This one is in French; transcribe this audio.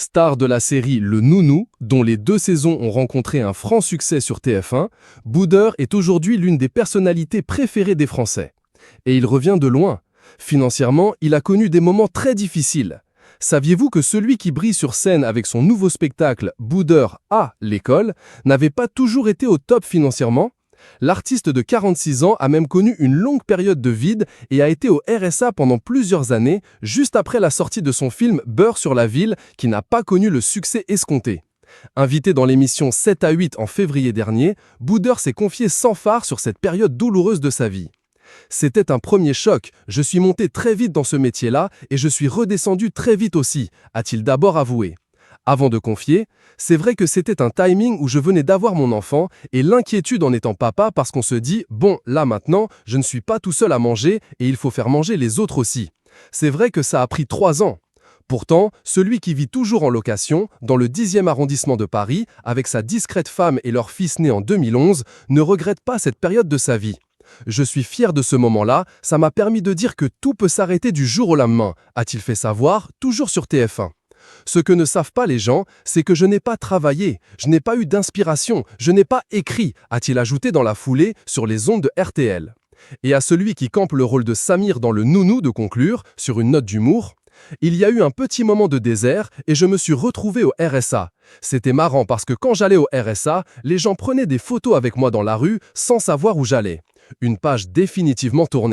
Star de la série Le Nounou, dont les 2 saisons ont rencontré un franc succès sur TF1, Boudeur est aujourd'hui l'une des personnalités préférées des Français. Et il revient de loin. Financièrement, il a connu des moments très difficiles. Saviez-vous que celui qui brille sur scène avec son nouveau spectacle Boudeur à l'école n'avait pas toujours été au top financièrement ? L'artiste de 46 ans a même connu une longue période de vide et a été au RSA pendant plusieurs années, juste après la sortie de son film Beurre sur la ville, qui n'a pas connu le succès escompté. Invité dans l'émission 7 à 8 en février dernier, Boudeur s'est confié sans phare sur cette période douloureuse de sa vie. C'était un premier choc, je suis monté très vite dans ce métier-là et je suis redescendu très vite aussi, a-t-il d'abord avoué. Avant de confier, c'est vrai que c'était un timing où je venais d'avoir mon enfant et l'inquiétude en étant papa parce qu'on se dit « bon, là maintenant, je ne suis pas tout seul à manger et il faut faire manger les autres aussi ». C'est vrai que ça a pris 3 ans. Pourtant, celui qui vit toujours en location, dans le 10e arrondissement de Paris, avec sa discrète femme et leur fils né en 2011, ne regrette pas cette période de sa vie. Je suis fier de ce moment-là, ça m'a permis de dire que tout peut s'arrêter du jour au lendemain, a-t-il fait savoir, toujours sur TF1. Ce que ne savent pas les gens, c'est que je n'ai pas travaillé, je n'ai pas eu d'inspiration, je n'ai pas écrit, a-t-il ajouté dans la foulée sur les ondes de RTL. Et à celui qui campe le rôle de Samir dans Le Nounou de conclure, sur une note d'humour, il y a eu un petit moment de désert et je me suis retrouvé au RSA. C'était marrant parce que quand j'allais au RSA, les gens prenaient des photos avec moi dans la rue sans savoir où j'allais. Une page définitivement tournée.